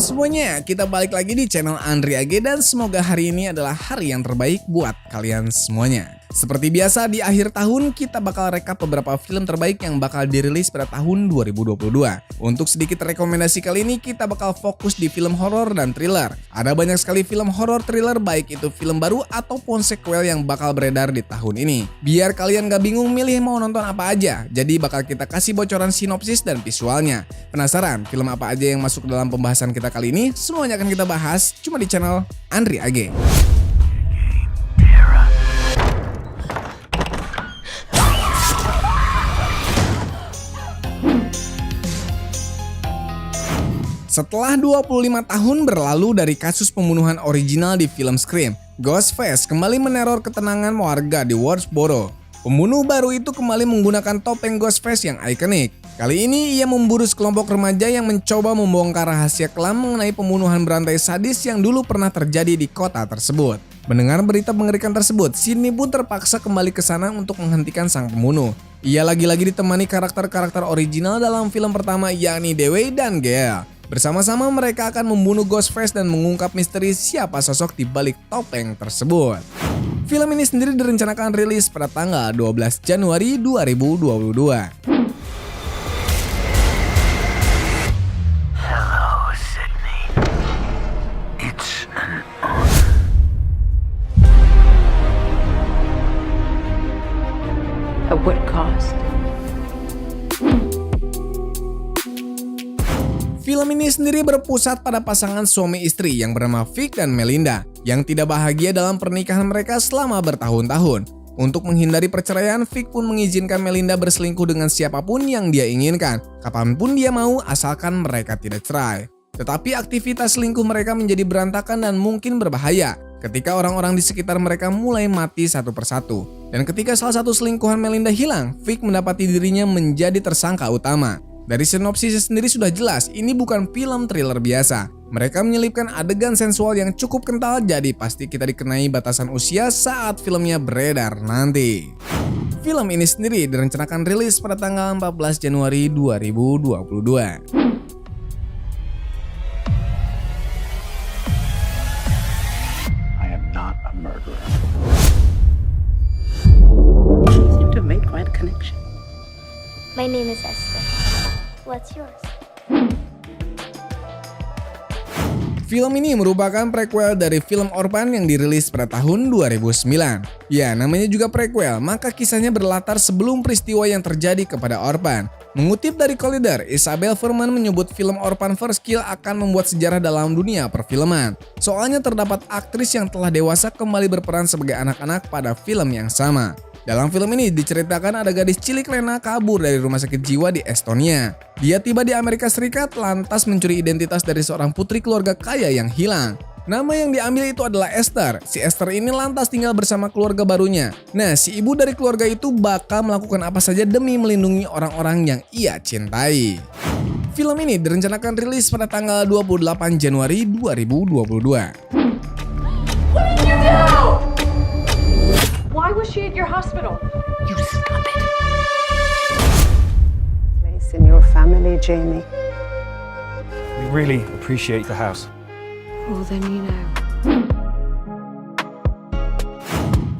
semuanya, kita balik lagi di channel Andri AG dan semoga hari ini adalah hari yang terbaik buat kalian semuanya. Seperti biasa di akhir tahun kita bakal rekap beberapa film terbaik yang bakal dirilis pada tahun 2022. Untuk sedikit rekomendasi kali ini kita bakal fokus di film horor dan thriller. Ada banyak sekali film horor thriller baik itu film baru ataupun sequel yang bakal beredar di tahun ini. Biar kalian gak bingung milih mau nonton apa aja, jadi bakal kita kasih bocoran sinopsis dan visualnya. Penasaran film apa aja yang masuk dalam pembahasan kita kali ini? Semuanya akan kita bahas cuma di channel Andri AG. Setelah 25 tahun berlalu dari kasus pembunuhan original di film Scream, Ghostface kembali meneror ketenangan warga di Woodsboro. Pembunuh baru itu kembali menggunakan topeng Ghostface yang ikonik. Kali ini ia memburu sekelompok remaja yang mencoba membongkar rahasia kelam mengenai pembunuhan berantai sadis yang dulu pernah terjadi di kota tersebut. Mendengar berita mengerikan tersebut, Sidney pun terpaksa kembali ke sana untuk menghentikan sang pembunuh. Ia lagi-lagi ditemani karakter-karakter original dalam film pertama yakni Dewey dan Gale. Bersama-sama mereka akan membunuh Ghostface dan mengungkap misteri siapa sosok di balik topeng tersebut. Film ini sendiri direncanakan rilis pada tanggal 12 Januari 2022. Hello, Sydney. It's an honor. At what cost? Film ini sendiri berpusat pada pasangan suami istri yang bernama Vic dan Melinda yang tidak bahagia dalam pernikahan mereka selama bertahun-tahun. Untuk menghindari perceraian, Vic pun mengizinkan Melinda berselingkuh dengan siapapun yang dia inginkan, kapanpun dia mau asalkan mereka tidak cerai. Tetapi aktivitas selingkuh mereka menjadi berantakan dan mungkin berbahaya ketika orang-orang di sekitar mereka mulai mati satu persatu. Dan ketika salah satu selingkuhan Melinda hilang, Vic mendapati dirinya menjadi tersangka utama. Dari sinopsisnya sendiri sudah jelas, ini bukan film thriller biasa. Mereka menyelipkan adegan sensual yang cukup kental, jadi pasti kita dikenai batasan usia saat filmnya beredar nanti. Film ini sendiri direncanakan rilis pada tanggal 14 Januari 2022. I am not a murderer. You seem to have made quite a connection. My name is Esther. What's yours? Film ini merupakan prequel dari film Orphan yang dirilis pada tahun 2009. Ya, namanya juga prequel, maka kisahnya berlatar sebelum peristiwa yang terjadi kepada Orphan. Mengutip dari Collider, Isabel Fuhrman menyebut film Orphan First Kill akan membuat sejarah dalam dunia perfilman. Soalnya terdapat aktris yang telah dewasa kembali berperan sebagai anak-anak pada film yang sama. Dalam film ini diceritakan ada gadis cilik Lena kabur dari rumah sakit jiwa di Estonia. Dia tiba di Amerika Serikat lantas mencuri identitas dari seorang putri keluarga kaya yang hilang. Nama yang diambil itu adalah Esther. Si Esther ini lantas tinggal bersama keluarga barunya. Nah, si ibu dari keluarga itu bakal melakukan apa saja demi melindungi orang-orang yang ia cintai. Film ini direncanakan rilis pada tanggal 28 Januari 2022. Why was she at your hospital? You stop it. Place in your family, Jamie. We really appreciate the house. Well, then you know.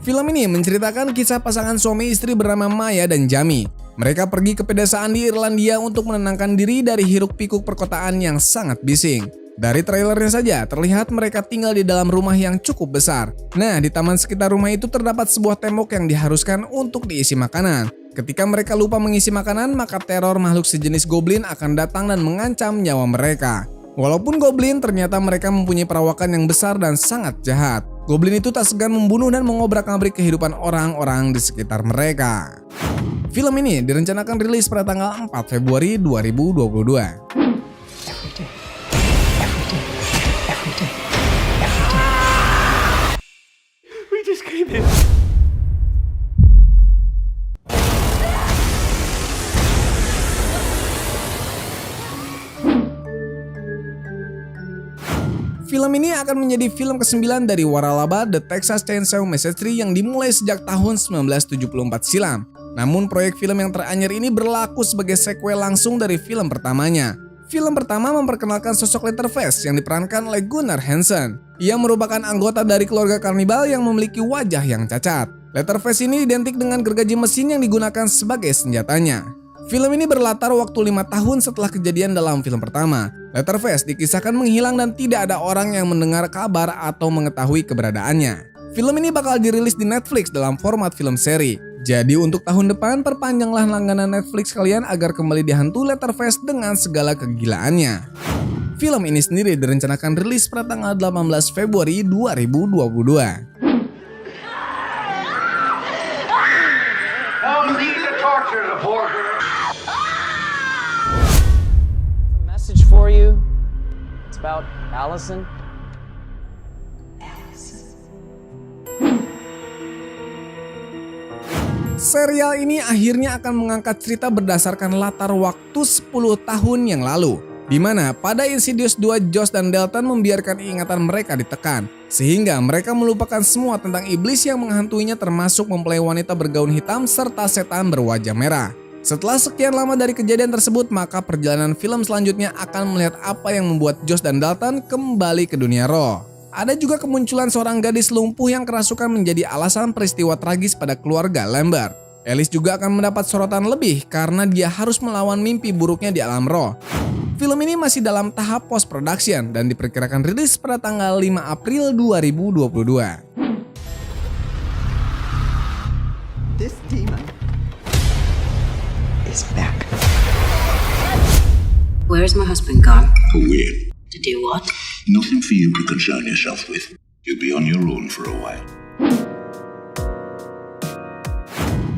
Film ini menceritakan kisah pasangan suami istri bernama Maya dan Jamie. Mereka pergi ke pedesaan di Irlandia untuk menenangkan diri dari hiruk-pikuk perkotaan yang sangat bising. Dari trailernya saja terlihat mereka tinggal di dalam rumah yang cukup besar. Nah, di taman sekitar rumah itu terdapat sebuah tembok yang diharuskan untuk diisi makanan. Ketika mereka lupa mengisi makanan, maka teror makhluk sejenis goblin akan datang dan mengancam nyawa mereka. Walaupun goblin, ternyata mereka mempunyai perawakan yang besar dan sangat jahat. Goblin itu tak segan membunuh dan mengobrak-abrik kehidupan orang-orang di sekitar mereka. Film ini direncanakan rilis pada tanggal 4 Februari 2022. We just came in. Film ini akan menjadi film ke-9 dari waralaba The Texas Chainsaw Massacre yang dimulai sejak tahun 1974 silam. Namun proyek film yang teranyar ini berlaku sebagai sequel langsung dari film pertamanya. Film pertama memperkenalkan sosok Leatherface yang diperankan oleh Gunnar Hansen. Ia merupakan anggota dari keluarga karnibal yang memiliki wajah yang cacat. Leatherface ini identik dengan gergaji mesin yang digunakan sebagai senjatanya. Film ini berlatar waktu 5 tahun setelah kejadian dalam film pertama. Leatherface dikisahkan menghilang dan tidak ada orang yang mendengar kabar atau mengetahui keberadaannya. Film ini bakal dirilis di Netflix dalam format film seri. Jadi untuk tahun depan perpanjanglah langganan Netflix kalian agar kembali dihantu Leatherface dengan segala kegilaannya. Film ini sendiri direncanakan rilis pada tanggal 18 Februari 2022. Don't leave the torture, the poor girl. A message for you. It's about Allison. Serial ini akhirnya akan mengangkat cerita berdasarkan latar waktu 10 tahun yang lalu, di mana pada Insidious 2 Josh dan Dalton membiarkan ingatan mereka ditekan, sehingga mereka melupakan semua tentang iblis yang menghantuinya termasuk mempelai wanita bergaun hitam serta setan berwajah merah. Setelah sekian lama dari kejadian tersebut, maka perjalanan film selanjutnya akan melihat apa yang membuat Josh dan Dalton kembali ke dunia roh. Ada juga kemunculan seorang gadis lumpuh yang kerasukan menjadi alasan peristiwa tragis pada keluarga Lambert. Alice juga akan mendapat sorotan lebih karena dia harus melawan mimpi buruknya di alam roh. Film ini masih dalam tahap post production dan diperkirakan rilis pada tanggal 5 April 2022. This demon is back. Where's my husband gone? Weird. To do what? Nothing for you to concern yourself with. You'll be on your own for a while.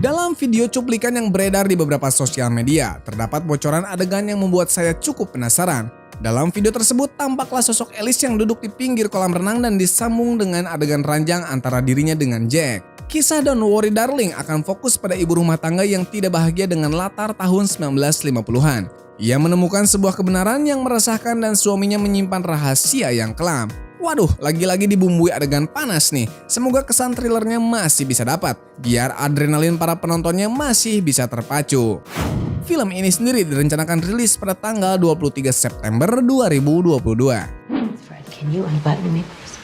Dalam video cuplikan yang beredar di beberapa sosial media, terdapat bocoran adegan yang membuat saya cukup penasaran. Dalam video tersebut, tampaklah sosok Alice yang duduk di pinggir kolam renang dan disambung dengan adegan ranjang antara dirinya dengan Jack. Kisah Don't Worry Darling akan fokus pada ibu rumah tangga yang tidak bahagia dengan latar tahun 1950-an. Ia menemukan sebuah kebenaran yang meresahkan dan suaminya menyimpan rahasia yang kelam. Waduh, lagi-lagi dibumbui adegan panas nih. Semoga kesan thrillernya masih bisa dapat, biar adrenalin para penontonnya masih bisa terpacu. Film ini sendiri direncanakan rilis pada tanggal 23 September 2022. Fred, can you unbutton me, please?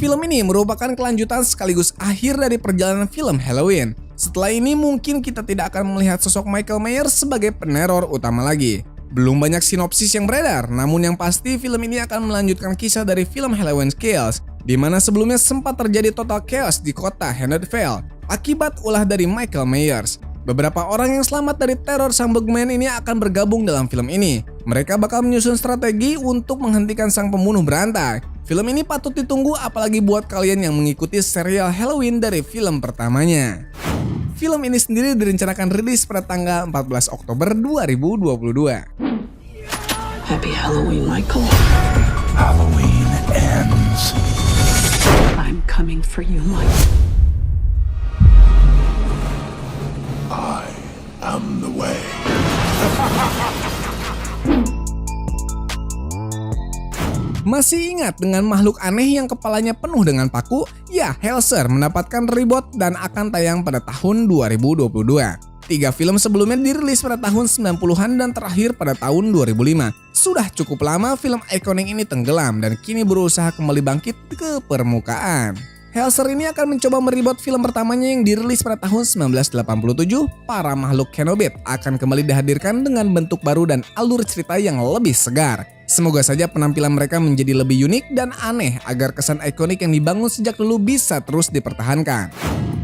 Film ini merupakan kelanjutan sekaligus akhir dari perjalanan film Halloween. Setelah ini mungkin kita tidak akan melihat sosok Michael Myers sebagai peneror utama lagi. Belum banyak sinopsis yang beredar, namun yang pasti film ini akan melanjutkan kisah dari film Halloween Kills, di mana sebelumnya sempat terjadi total chaos di kota Haunted akibat ulah dari Michael Myers. Beberapa orang yang selamat dari teror sang Bugman ini akan bergabung dalam film ini. Mereka bakal menyusun strategi untuk menghentikan sang pembunuh berantai. Film ini patut ditunggu apalagi buat kalian yang mengikuti serial Halloween dari film pertamanya. Film ini sendiri direncanakan rilis pada tanggal 14 Oktober 2022. Happy Halloween, Michael. Halloween ends. I'm coming for you, Michael. I am the way. Masih ingat dengan makhluk aneh yang kepalanya penuh dengan paku? Ya, Hellraiser mendapatkan reboot dan akan tayang pada tahun 2022. 3 film sebelumnya dirilis pada tahun 90-an dan terakhir pada tahun 2005. Sudah cukup lama film ikonik ini tenggelam dan kini berusaha kembali bangkit ke permukaan. Hellraiser ini akan mencoba mereboot film pertamanya yang dirilis pada tahun 1987. Para makhluk Cenobite akan kembali dihadirkan dengan bentuk baru dan alur cerita yang lebih segar. Semoga saja penampilan mereka menjadi lebih unik dan aneh agar kesan ikonik yang dibangun sejak dulu bisa terus dipertahankan.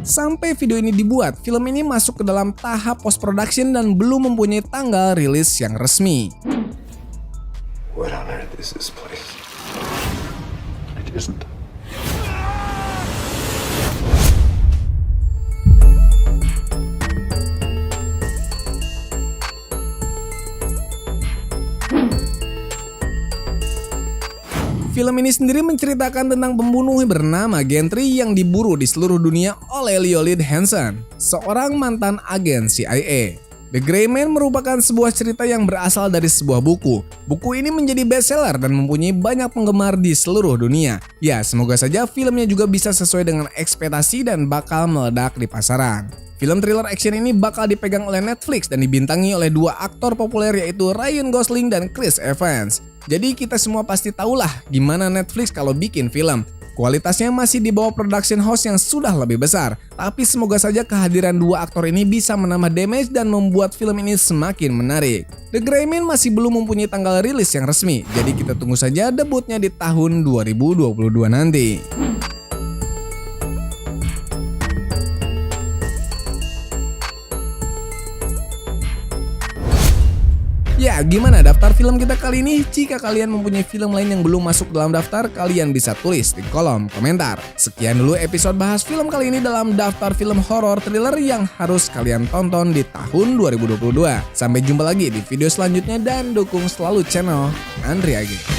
Sampai video ini dibuat, film ini masuk ke dalam tahap post-production dan belum mempunyai tanggal rilis yang resmi. What on earth is this place? It isn't. Film ini sendiri menceritakan tentang pembunuh bernama Gentry yang diburu di seluruh dunia oleh Lloyd Hansen, seorang mantan agen CIA. The Gray Man merupakan sebuah cerita yang berasal dari sebuah buku. Buku ini menjadi bestseller dan mempunyai banyak penggemar di seluruh dunia. Ya, semoga saja filmnya juga bisa sesuai dengan ekspektasi dan bakal meledak di pasaran. Film thriller action ini bakal dipegang oleh Netflix dan dibintangi oleh dua aktor populer yaitu Ryan Gosling dan Chris Evans. Jadi kita semua pasti tahulah gimana Netflix kalau bikin film. Kualitasnya masih di bawah production house yang sudah lebih besar. Tapi semoga saja kehadiran dua aktor ini bisa menambah damage dan membuat film ini semakin menarik. The Gray Man masih belum mempunyai tanggal rilis yang resmi. Jadi kita tunggu saja debutnya di tahun 2022 nanti. Ya, gimana daftar film kita kali ini? Jika kalian mempunyai film lain yang belum masuk dalam daftar, kalian bisa tulis di kolom komentar. Sekian dulu episode bahas film kali ini dalam daftar film horor thriller yang harus kalian tonton di tahun 2022. Sampai jumpa lagi di video selanjutnya dan dukung selalu channel Andri AG.